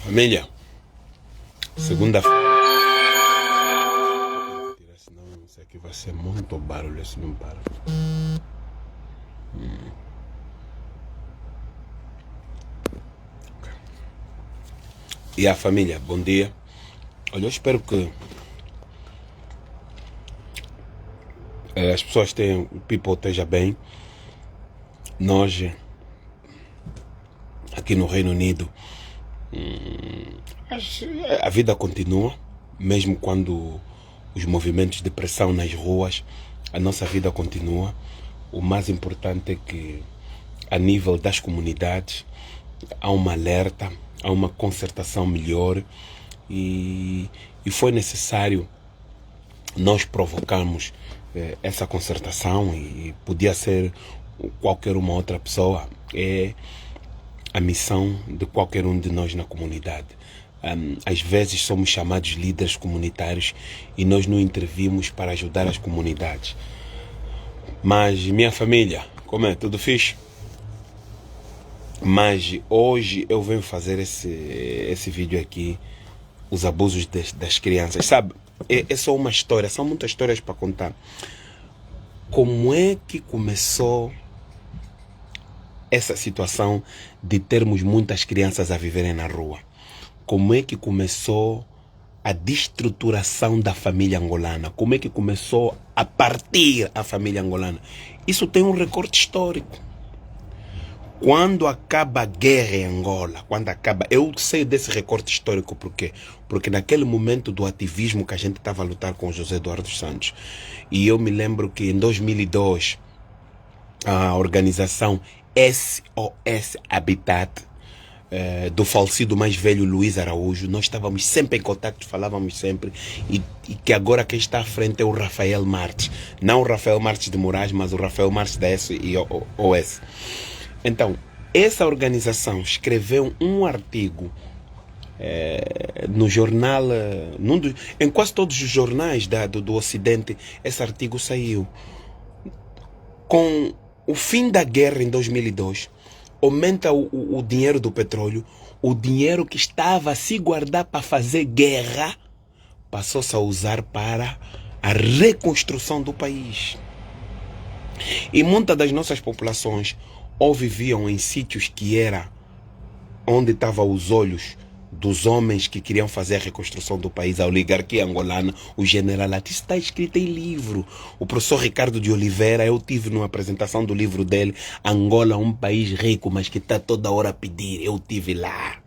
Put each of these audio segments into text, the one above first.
Família, segunda-feira. Senão isso aqui vai ser muito barulho se não para. E a família, bom dia. Olha, eu espero que as pessoas tenham, o people esteja bem. Nós, aqui no Reino Unido, a vida continua, mesmo quando os movimentos de pressão nas ruas, a nossa vida continua. O mais importante é que, a nível das comunidades, há uma alerta, há uma concertação melhor e foi necessário nós provocarmos essa concertação e podia ser qualquer uma outra pessoa. É a missão de qualquer um de nós na comunidade. Às vezes somos chamados líderes comunitários e nós não intervimos para ajudar as comunidades. Mas minha família, como é? Tudo fixe? Mas hoje eu venho fazer esse vídeo aqui, os abusos das crianças. Sabe, é só uma história, são muitas histórias para contar. Como é que começou essa situação de termos muitas crianças a viverem na rua? Como é que começou a destruturação da família angolana? Como é que começou a partir a família angolana? Isso tem um recorte histórico. Quando acaba a guerra em Angola, eu sei desse recorte histórico, por quê? Porque naquele momento do ativismo que a gente estava a lutar com o José Eduardo Santos, e eu me lembro que em 2002, a organização SOS Habitat, do falecido mais velho Luiz Araújo, nós estávamos sempre em contato, falávamos sempre, e que agora quem está à frente é o Rafael Martins. Não o Rafael Martins de Moraes, mas o Rafael Martins da SOS. Então, essa organização escreveu um artigo no jornal, em quase todos os jornais do Ocidente, esse artigo saiu. Com o fim da guerra em 2002, aumenta o dinheiro do petróleo, o dinheiro que estava a se guardar para fazer guerra, passou-se a usar para a reconstrução do país. E muitas das nossas populações ou viviam em sítios que era onde estavam os olhos dos homens que queriam fazer a reconstrução do país, a oligarquia angolana, o generalato. Isso está escrito em livro. O professor Ricardo de Oliveira, eu tive numa apresentação do livro dele, Angola, um país rico, mas que está toda hora a pedir. Eu tive lá.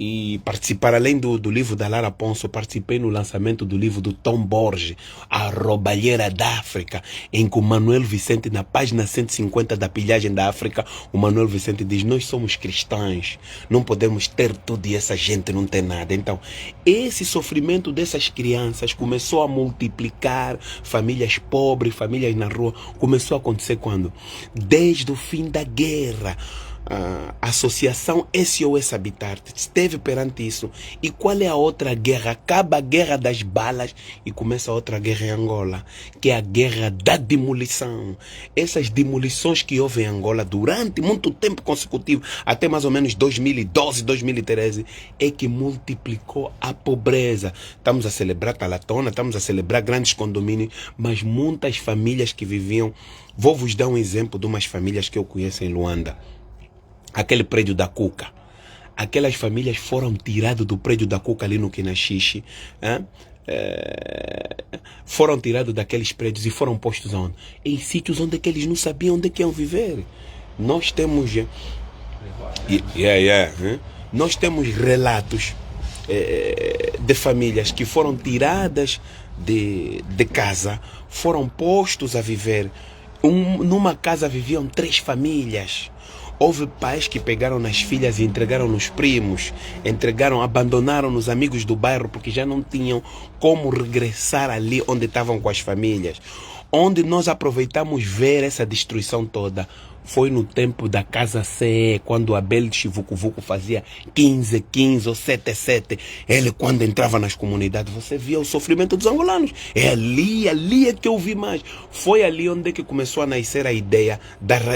E participar, além do livro da Lara Ponço, participei no lançamento do livro do Tom Borges, A Roubalheira da África, em que o Manuel Vicente, na página 150 da Pilhagem da África, o Manuel Vicente diz: nós somos cristãos, não podemos ter tudo e essa gente não tem nada. Então, esse sofrimento dessas crianças começou a multiplicar, famílias pobres, famílias na rua, começou a acontecer quando? Desde o fim da guerra. A associação SOS Habitat esteve perante isso. E qual é a outra guerra? Acaba a guerra das balas e começa outra guerra em Angola, que é a guerra da demolição. Essas demolições que houve em Angola durante muito tempo consecutivo, até mais ou menos 2012, 2013, é que multiplicou a pobreza. Estamos a celebrar Talatona, estamos a celebrar grandes condomínios, mas muitas famílias que viviam. Vou vos dar um exemplo de umas famílias que eu conheço em Luanda. Aquele prédio da Cuca. Aquelas famílias foram tiradas do prédio da Cuca ali no Quinaxixe. Foram tirados daqueles prédios e foram postos onde? Em sítios onde que eles não sabiam onde que iam viver. Nós temos... Nós temos relatos de famílias que foram tiradas de casa, foram postos a viver. Numa casa viviam 3 famílias. Houve pais que pegaram nas filhas e entregaram nos primos, abandonaram nos amigos do bairro porque já não tinham como regressar ali onde estavam com as famílias. Onde nós aproveitamos ver essa destruição toda foi no tempo da Casa CE, quando Abel Chivucuvuco fazia 15-15 ou 7-7. Ele, quando entrava nas comunidades, você via o sofrimento dos angolanos. É ali é que eu vi mais. Foi ali onde é que começou a nascer a ideia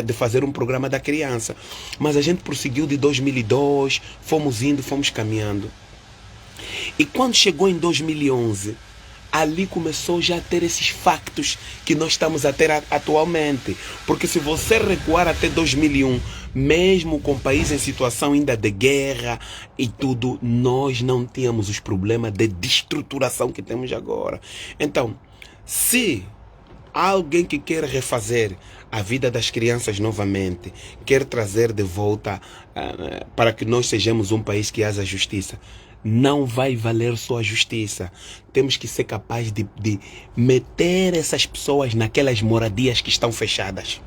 de fazer um programa da criança. Mas a gente prosseguiu de 2002, fomos indo, fomos caminhando. E quando chegou em 2011, ali começou já a ter esses factos que nós estamos a ter atualmente. Porque se você recuar até 2001, mesmo com o país em situação ainda de guerra e tudo, nós não tínhamos os problemas de destruturação que temos agora. Então, se alguém que quer refazer a vida das crianças novamente, quer trazer de volta para que nós sejamos um país que haja justiça, não vai valer só a justiça. Temos que ser capazes de meter essas pessoas naquelas moradias que estão fechadas,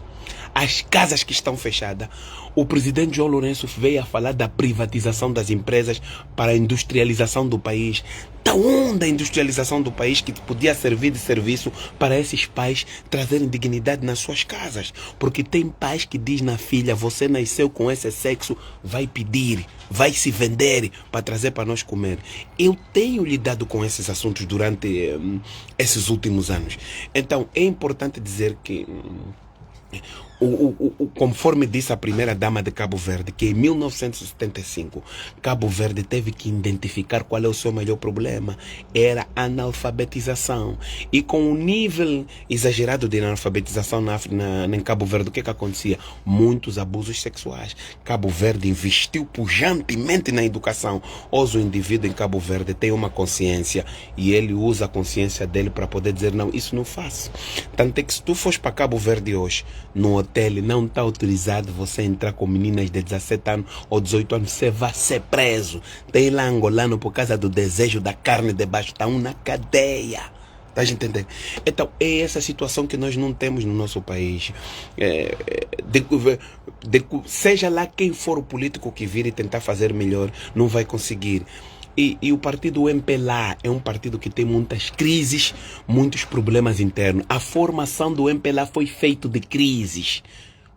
as casas que estão fechadas. O presidente João Lourenço veio a falar da privatização das empresas para a industrialização do país. Da onde a industrialização do país que podia servir de serviço para esses pais trazerem dignidade nas suas casas? Porque tem pais que diz na filha, você nasceu com esse sexo, vai pedir, vai se vender para trazer para nós comer. Eu tenho lidado com esses assuntos durante esses últimos anos. Então é importante dizer que conforme disse a primeira dama de Cabo Verde, que em 1975 Cabo Verde teve que identificar qual é o seu maior problema, era a analfabetização. E com o nível exagerado de analfabetização em Cabo Verde, o que acontecia? Muitos abusos sexuais. Cabo Verde investiu pujantemente na educação. Hoje o indivíduo em Cabo Verde tem uma consciência e ele usa a consciência dele para poder dizer, não, isso não faço. Tanto é que se tu fores para Cabo Verde hoje, no hotel, não está autorizado você entrar com meninas de 17 anos ou 18 anos, você vai ser preso. Tem lá angolano por causa do desejo da carne debaixo, está na cadeia. Tá entendendo? Então é essa situação que nós não temos no nosso país. Seja lá quem for o político que vir e tentar fazer melhor, não vai conseguir. E o partido MPLA é um partido que tem muitas crises, muitos problemas internos. A formação do MPLA foi feita de crises.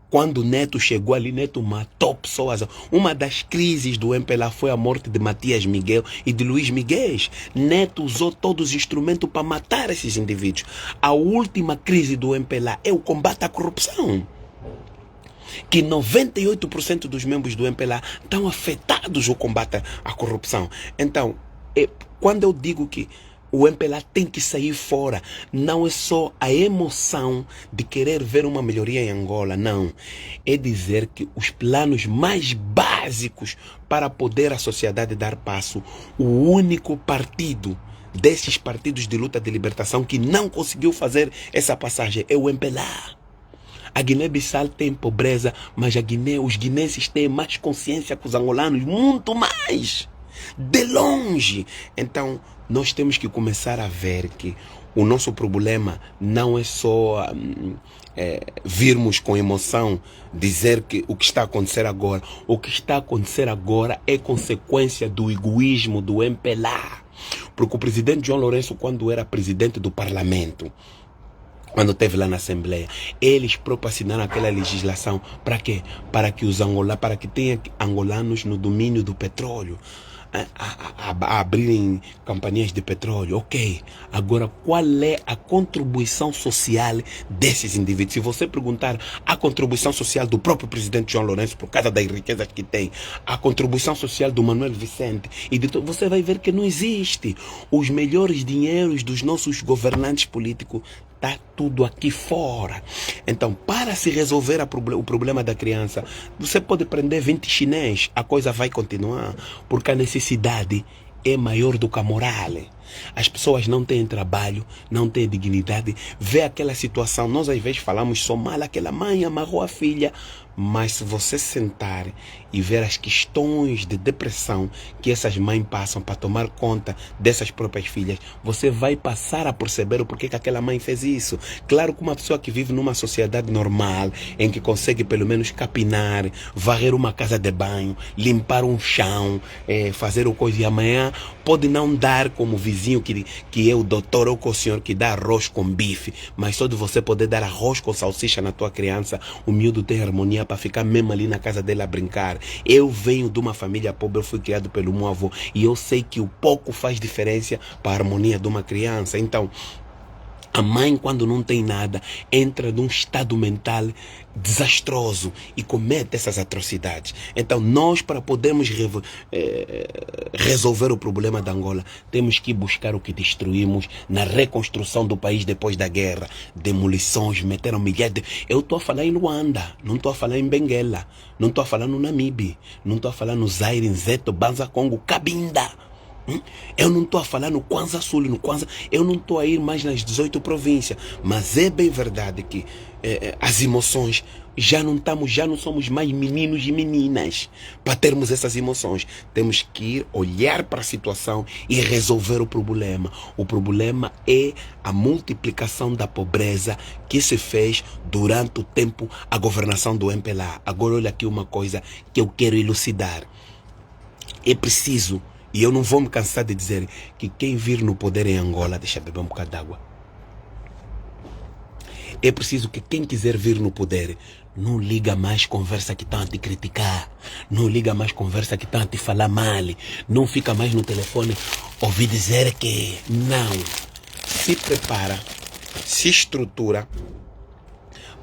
Quando Neto chegou ali, Neto matou pessoas. Uma das crises do MPLA foi a morte de Matias Miguel e de Luís Miguel. Neto usou todos os instrumentos para matar esses indivíduos. A última crise do MPLA é o combate à corrupção, que 98% dos membros do MPLA estão afetados ao combate à corrupção. Então, quando eu digo que o MPLA tem que sair fora, não é só a emoção de querer ver uma melhoria em Angola, não. É dizer que os planos mais básicos para poder a sociedade dar passo, o único partido desses partidos de luta de libertação que não conseguiu fazer essa passagem é o MPLA. A Guiné-Bissau tem pobreza, mas os guinenses têm mais consciência que os angolanos, muito mais, de longe. Então, nós temos que começar a ver que o nosso problema não é só virmos com emoção dizer que o que está a acontecer agora. O que está a acontecer agora é consequência do egoísmo do MPLA. Porque o presidente João Lourenço, quando era presidente do parlamento, quando esteve lá na Assembleia, eles próprios assinaram aquela legislação para quê? Para que tenha angolanos no domínio do petróleo, a abrirem companhias de petróleo. Ok, agora qual é a contribuição social desses indivíduos? Se você perguntar a contribuição social do próprio presidente João Lourenço, por causa das riquezas que tem, a contribuição social do Manuel Vicente, você vai ver que não existe. Os melhores dinheiros dos nossos governantes políticos está tudo aqui fora. Então, para se resolver o problema da criança, você pode prender 20 chineses, a coisa vai continuar, porque a necessidade é maior do que a moral. As pessoas não têm trabalho, não têm dignidade. Vê aquela situação, nós às vezes falamos só mal, aquela mãe amarrou a filha, mas se você sentar e ver as questões de depressão que essas mães passam para tomar conta dessas próprias filhas, você vai passar a perceber o porquê que aquela mãe fez isso. Claro que uma pessoa que vive numa sociedade normal, em que consegue pelo menos capinar, varrer uma casa de banho, limpar um chão, fazer o coisa, e amanhã pode não dar como vizinho vizinho que é o doutor ou com o senhor que dá arroz com bife, mas só de você poder dar arroz com salsicha na tua criança, o miúdo tem harmonia para ficar mesmo ali na casa dele a brincar. Eu venho de uma família pobre, eu fui criado pelo meu avô e eu sei que o pouco faz diferença para a harmonia de uma criança. Então, a mãe, quando não tem nada, entra num estado mental desastroso e comete essas atrocidades. Então, nós, para podermos resolver o problema da Angola, temos que buscar o que destruímos na reconstrução do país depois da guerra. Demolições, meteram milhares de... Eu estou a falar em Luanda, não estou a falar em Benguela, não estou a falar no Namibe, não estou a falar no Zaire, em Zeto, Banza, Congo, Cabinda. Eu não estou a falar no Kwanza Sul, no Kwanza, eu não estou a ir mais nas 18 províncias, mas é bem verdade que as emoções já não somos mais meninos e meninas para termos essas emoções. Temos que ir olhar para a situação e resolver o problema. O problema é a multiplicação da pobreza que se fez durante o tempo a governação do MPLA. Agora olha aqui uma coisa que eu quero elucidar. É preciso, e eu não vou me cansar de dizer, que quem vir no poder em Angola, deixa eu beber um bocado d'água. É preciso que quem quiser vir no poder não liga mais conversa que estão a te criticar, não liga mais conversa que estão a te falar mal, não fica mais no telefone ouvir dizer que não. Se prepara, se estrutura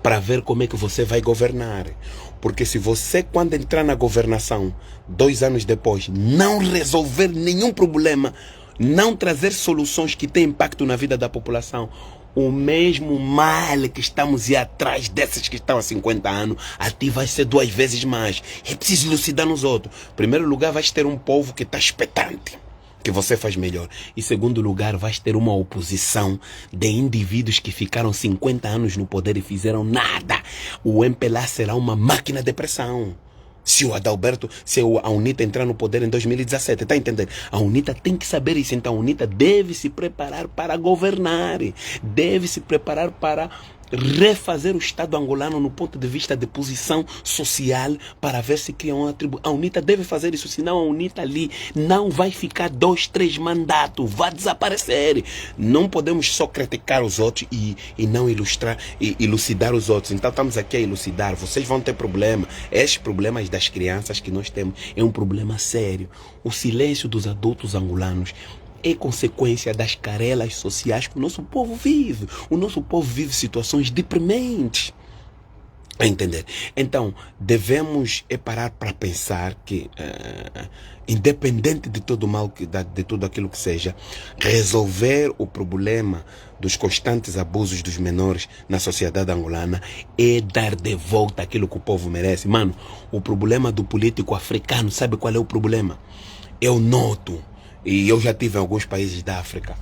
para ver como é que você vai governar. Porque se você, quando entrar na governação, 2 anos depois, não resolver nenhum problema, não trazer soluções que têm impacto na vida da população, o mesmo mal que estamos ir atrás dessas que estão há 50 anos, a ti vai ser 2 vezes mais. É preciso elucidar nos outros. Em primeiro lugar, vais ter um povo que está expectante, que você faz melhor. Em segundo lugar, vais ter uma oposição de indivíduos que ficaram 50 anos no poder e fizeram nada. O MPLA será uma máquina de pressão. Se o Adalberto, se a UNITA entrar no poder em 2017, está entendendo? A UNITA tem que saber isso. Então a UNITA deve se preparar para governar, deve se preparar para refazer o Estado angolano no ponto de vista de posição social para ver se cria uma tribo. A UNITA deve fazer isso, senão a UNITA ali não vai ficar 2, 3 mandatos, vai desaparecer. Não podemos só criticar os outros e não ilustrar e elucidar os outros. Então estamos aqui a elucidar. Vocês vão ter problema. Estes problemas das crianças que nós temos é um problema sério. O silêncio dos adultos angolanos é consequência das carelas sociais que o nosso povo vive. O nosso povo vive situações deprimentes. A entender? Então, devemos parar para pensar que, independente de todo o mal, de tudo aquilo que seja, resolver o problema dos constantes abusos dos menores na sociedade angolana é dar de volta aquilo que o povo merece. Mano, o problema do político africano, sabe qual é o problema? Eu noto, e eu já tive em alguns países da África,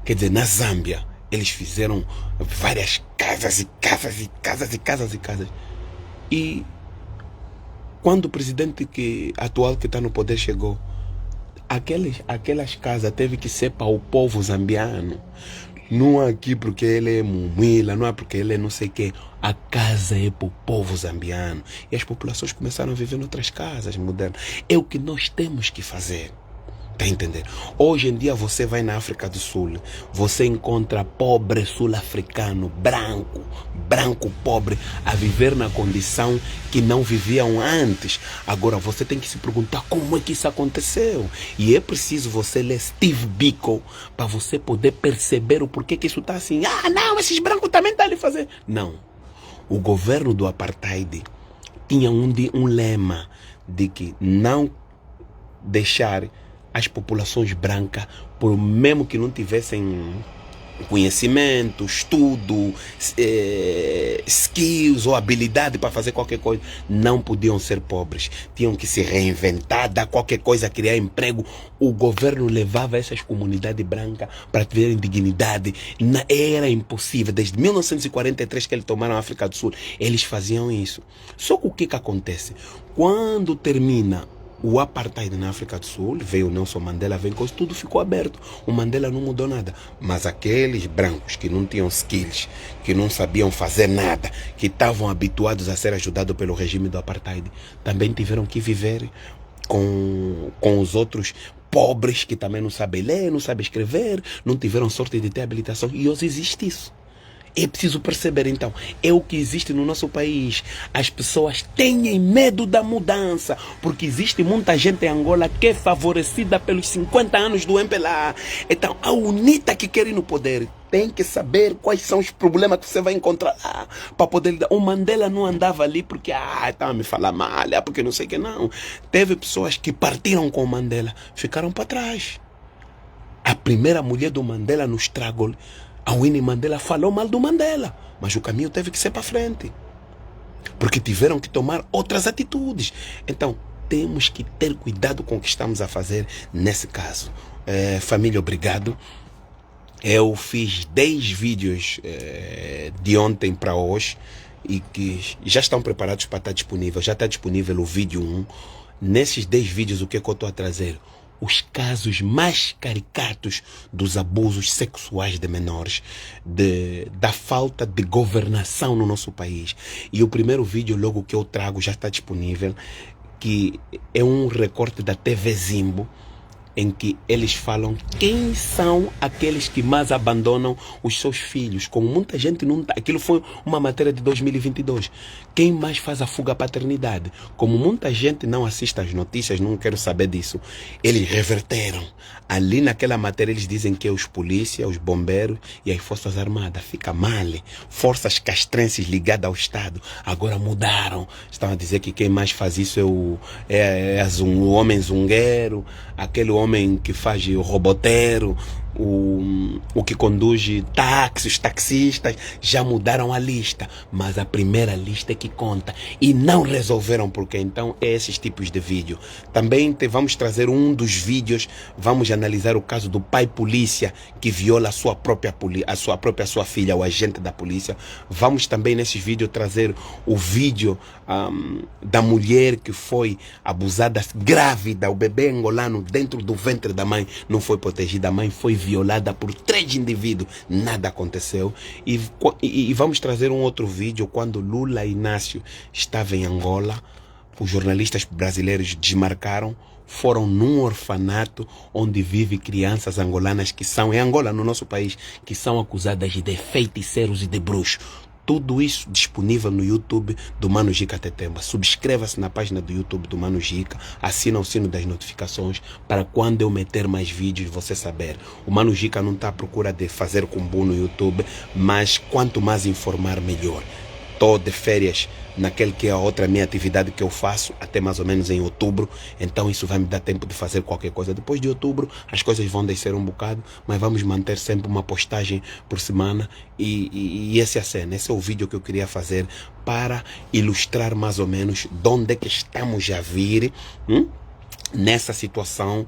quer dizer, na Zâmbia, eles fizeram várias casas e casas e casas e casas e casas. E quando o presidente atual que está no poder chegou, aquelas casas teve que ser para o povo zambiano. Não é aqui porque ele é mumila, não é porque ele é não sei o quê. A casa é para o povo zambiano. E as populações começaram a viver em outras casas modernas. É o que nós temos que fazer. Está a entender? Hoje em dia você vai na África do Sul, você encontra pobre sul-africano, branco pobre, a viver na condição que não viviam antes. Agora você tem que se perguntar como é que isso aconteceu. E é preciso você ler Steve Biko para você poder perceber o porquê que isso está assim. Ah, não, esses brancos também estão ali fazer. Não. O governo do apartheid tinha um lema de que não deixar as populações brancas, por mesmo que não tivessem conhecimento, estudo, skills ou habilidade para fazer qualquer coisa, não podiam ser pobres. Tinham que se reinventar, dar qualquer coisa, criar emprego. O governo levava essas comunidades brancas para terem dignidade. Era impossível. Desde 1943 que eles tomaram a África do Sul, eles faziam isso. Só que o que acontece? Quando termina o apartheid na África do Sul, veio o Nelson Mandela, tudo ficou aberto. O Mandela não mudou nada. Mas aqueles brancos que não tinham skills, que não sabiam fazer nada, que estavam habituados a ser ajudados pelo regime do apartheid, também tiveram que viver com os outros pobres que também não sabem ler, não sabem escrever, não tiveram sorte de ter habilitação. E hoje existe isso. É preciso perceber, então, é o que existe no nosso país. As pessoas têm medo da mudança, porque existe muita gente em Angola que é favorecida pelos 50 anos do MPLA. Então, a UNITA que quer ir no poder tem que saber quais são os problemas que você vai encontrar lá para poder lidar. O Mandela não andava ali porque, estava me falando mal, porque não sei o que, não. Teve pessoas que partiram com o Mandela, ficaram para trás. A primeira mulher do Mandela no Struggle, a Winnie Mandela, falou mal do Mandela, mas o caminho teve que ser para frente, porque tiveram que tomar outras atitudes. Então, temos que ter cuidado com o que estamos a fazer nesse caso. Família, obrigado. Eu fiz 10 vídeos de ontem para hoje e que já estão preparados para estar disponível. Já está disponível o vídeo 1. Nesses 10 vídeos, o que é que eu estou a trazer? Os casos mais caricatos dos abusos sexuais de menores, da falta de governação no nosso país. E o primeiro vídeo, logo que eu trago, já está disponível, que é um recorte da TV Zimbo, em que eles falam quem são aqueles que mais abandonam os seus filhos. Como muita gente não tá. Aquilo foi uma matéria de 2022. Quem mais faz a fuga à paternidade? Como muita gente não assiste às notícias, não quero saber disso. Eles reverteram. Ali naquela matéria eles dizem que é os polícias, os bombeiros e as forças armadas. Fica mal. Forças castrenses ligadas ao Estado. Agora mudaram. Estão a dizer que quem mais faz isso é o homem zungueiro, aquele homem que faz o roboteiro, o que conduz táxis, taxistas. Já mudaram a lista, mas a primeira lista é que conta. E não resolveram porque então é esses tipos de vídeo. Também vamos trazer um dos vídeos, vamos analisar o caso do pai polícia que viola a sua própria filha, o agente da polícia. Vamos também nesse vídeo trazer o vídeo da mulher que foi abusada, grávida, o bebê angolano dentro do ventre da mãe não foi protegida, a mãe foi violada por 3 indivíduos, nada aconteceu. E vamos trazer um outro vídeo quando Lula Inácio estava em Angola. Os jornalistas brasileiros desmarcaram, foram num orfanato onde vivem crianças angolanas que são, em Angola, no nosso país, que são acusadas de feiticeiros e de bruxos. Tudo isso disponível no YouTube do Mano Jica Tetemba. Subscreva-se na página do YouTube do Mano Jica, assina o sino das notificações para quando eu meter mais vídeos você saber. O Mano Jica não está à procura de fazer combo no YouTube, mas quanto mais informar, melhor. Estou de férias naquele que é a outra minha atividade que eu faço até mais ou menos em outubro, então isso vai me dar tempo de fazer qualquer coisa. Depois de outubro as coisas vão descer um bocado, mas vamos manter sempre uma postagem por semana e essa é a cena, esse é o vídeo que eu queria fazer para ilustrar mais ou menos de onde é que estamos a vir, nessa situação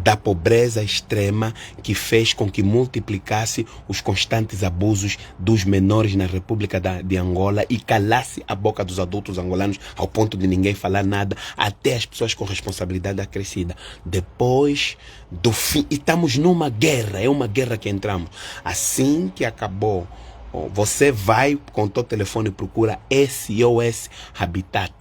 da pobreza extrema que fez com que multiplicasse os constantes abusos dos menores na República de Angola e calasse a boca dos adultos angolanos ao ponto de ninguém falar nada, até as pessoas com responsabilidade acrescida. Depois do fim, e estamos numa guerra, é uma guerra que entramos. Assim que acabou, você vai com o teu telefone e procura SOS Habitat,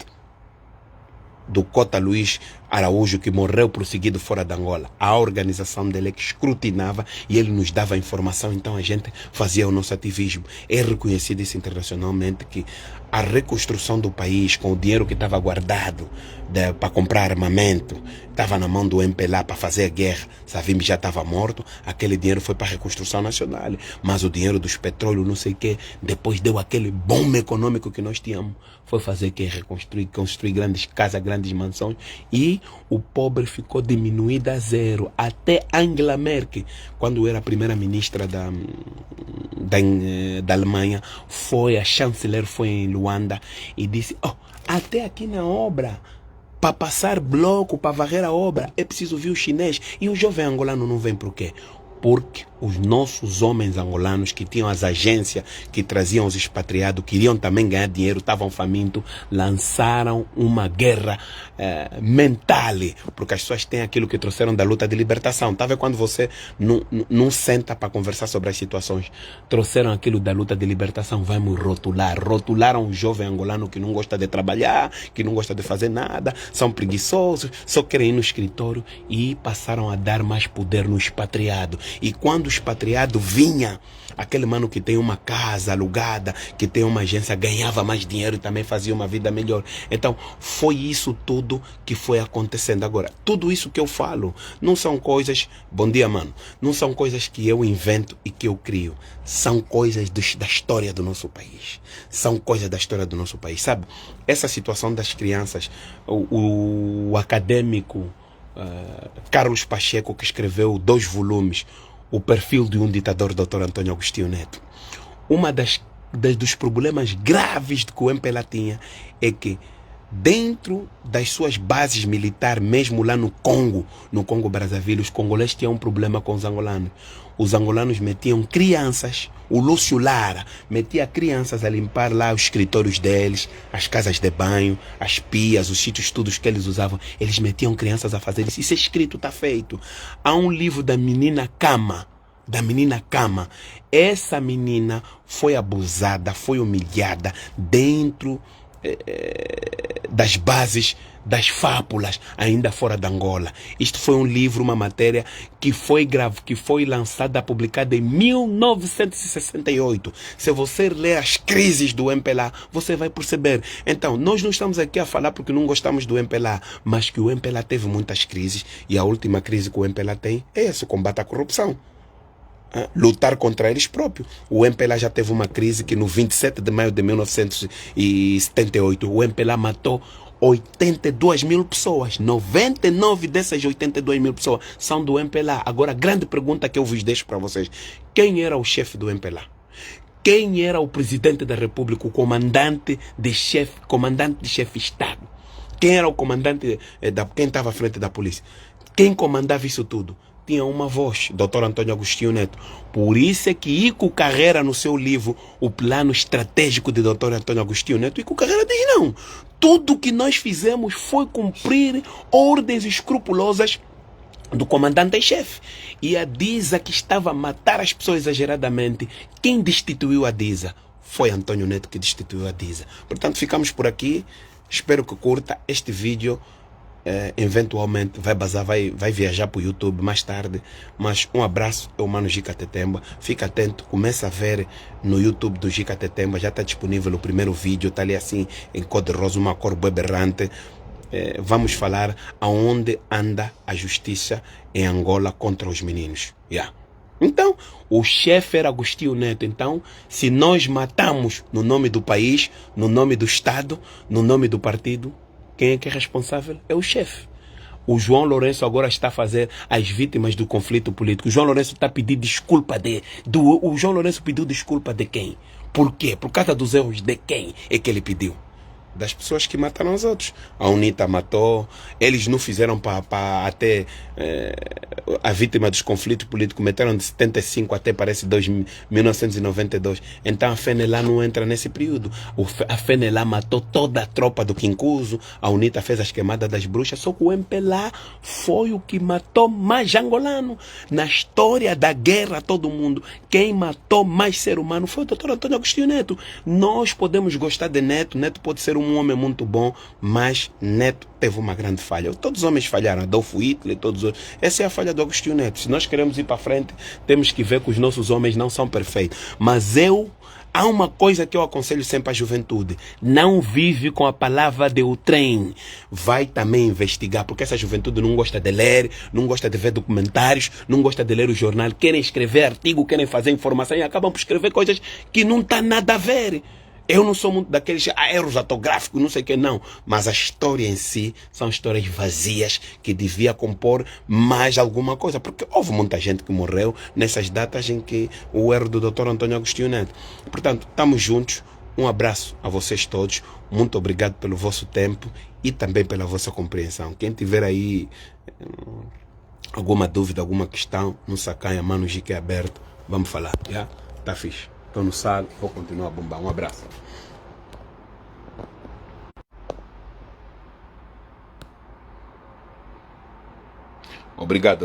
do Cota Luís Araújo, que morreu prosseguido fora de Angola. A organização dele é que escrutinava e ele nos dava informação, então a gente fazia o nosso ativismo. É reconhecido isso internacionalmente que a reconstrução do país com o dinheiro que estava guardado para comprar armamento, estava na mão do MPLA para fazer a guerra. Savimbi já estava morto, aquele dinheiro foi para a reconstrução nacional, mas o dinheiro dos petróleos, não sei o que, depois deu aquele boom econômico que nós tínhamos, foi fazer que construir grandes casas, grandes mansões, e o pobre ficou diminuído a zero. Até Angela Merkel, quando era primeira-ministra da Alemanha, a chanceler foi em Luanda e disse, até aqui na obra, para passar bloco, para varrer a obra, é preciso vir o chinês. E o jovem angolano não vem por quê? porque os nossos homens angolanos que tinham as agências que traziam os expatriados, queriam também ganhar dinheiro, estavam famintos, lançaram uma guerra mental, porque as pessoas têm aquilo que trouxeram da luta de libertação. Tá vendo quando você não senta para conversar sobre as situações? Trouxeram aquilo da luta de libertação, vamos rotular. Rotularam um jovem angolano que não gosta de trabalhar, que não gosta de fazer nada, são preguiçosos, só querem ir no escritório, e passaram a dar mais poder no expatriado. E quando o expatriado vinha, aquele mano que tem uma casa alugada, que tem uma agência, ganhava mais dinheiro e também fazia uma vida melhor. Então, foi isso tudo que foi acontecendo. Agora, tudo isso que eu falo, não são coisas... Bom dia, mano. Não são coisas que eu invento e que eu crio. São coisas da história do nosso país. São coisas da história do nosso país, sabe? Essa situação das crianças, o acadêmico Carlos Pacheco, que escreveu 2 volumes, O Perfil de um Ditador, Dr. Antônio Agostinho Neto. Uma dos problemas graves que o MPLA tinha é que dentro das suas bases militares, mesmo lá no Congo Brazzaville, os congoleses tinham um problema com os angolanos. Os angolanos metiam crianças, o Lúcio Lara metia crianças a limpar lá os escritórios deles, as casas de banho, as pias, os sítios todos que eles usavam. Eles metiam crianças a fazer isso. Isso é escrito, está feito. Há um livro da menina Cama. Essa menina foi abusada, foi humilhada dentro das bases das fábulas, ainda fora de Angola. Isto foi um livro, uma matéria que foi lançada, publicada em 1968. Se você ler as crises do MPLA, você vai perceber. Então, nós não estamos aqui a falar porque não gostamos do MPLA, mas que o MPLA teve muitas crises, e a última crise que o MPLA tem é esse, o combate à corrupção. Lutar contra eles próprios. O MPLA já teve uma crise que no 27 de maio de 1978 o MPLA matou 82 mil pessoas. 99 dessas 82 mil pessoas são do MPLA. Agora, a grande pergunta que eu vos deixo para vocês: quem era o chefe do MPLA? Quem era o presidente da República, o comandante de chefe de Estado? Quem era o comandante, quem estava à frente da polícia? Quem comandava isso tudo? Tinha uma voz, Dr. Antônio Agostinho Neto. Por isso é que Ico Carreira, no seu livro O Plano Estratégico de Dr. Antônio Agostinho Neto, Ico Carreira diz: não, tudo que nós fizemos foi cumprir ordens escrupulosas do comandante-chefe. E a DISA, que estava a matar as pessoas exageradamente, quem destituiu a DISA? Foi Antônio Neto que destituiu a DISA. Portanto, ficamos por aqui. Espero que curta este vídeo. Eventualmente vai viajar para o YouTube mais tarde, mas um abraço, é o Mano Gica Tetemba. Fica atento, começa a ver no YouTube do Gica Tetemba, já está disponível o primeiro vídeo, está ali assim em cor rosa, uma cor bem berrante. Vamos falar aonde anda a justiça em Angola contra os meninos. Então, o chefe era Agostinho Neto. Então, se nós matamos no nome do país, no nome do Estado, no nome do partido, quem é que é responsável? É o chefe. O João Lourenço agora está a fazer as vítimas do conflito político. O João Lourenço está a pedir desculpa o João Lourenço pediu desculpa de quem? Por quê? Por causa dos erros de quem é que ele pediu? Das pessoas que mataram os outros. A UNITA matou, eles não fizeram para até a vítima dos conflitos políticos, meteram de 75 até parece 1992. Então a FENELA não entra nesse período. A FENELA matou toda a tropa do Quincuso, a UNITA fez as queimadas das bruxas, só que o MPLA foi o que matou mais angolano. Na história da guerra, todo mundo, quem matou mais ser humano foi o Dr. Antônio Agostinho Neto. Nós podemos gostar de Neto, Neto pode ser um homem muito bom, mas Neto teve uma grande falha. Todos os homens falharam, Adolfo Hitler, todos os... Essa é a falha do Agostinho Neto. Se nós queremos ir para frente, temos que ver que os nossos homens não são perfeitos. Mas há uma coisa que eu aconselho sempre à juventude: não vive com a palavra de o trem. Vai também investigar, porque essa juventude não gosta de ler, não gosta de ver documentários, não gosta de ler o jornal, querem escrever artigo, querem fazer informação e acabam por escrever coisas que não tem nada a ver. Eu não sou muito daqueles erros autográficos, não sei o que, não. Mas a história em si são histórias vazias que devia compor mais alguma coisa. Porque houve muita gente que morreu nessas datas em que o erro do Dr. Antônio Agostinho Neto. Portanto, estamos juntos. Um abraço a vocês todos. Muito obrigado pelo vosso tempo e também pela vossa compreensão. Quem tiver aí Alguma dúvida, alguma questão, não sacanha, mano, o GQ é aberto. Vamos falar, já? Tá fixe. Estou no sal, vou continuar a bombar. Um abraço. Obrigado.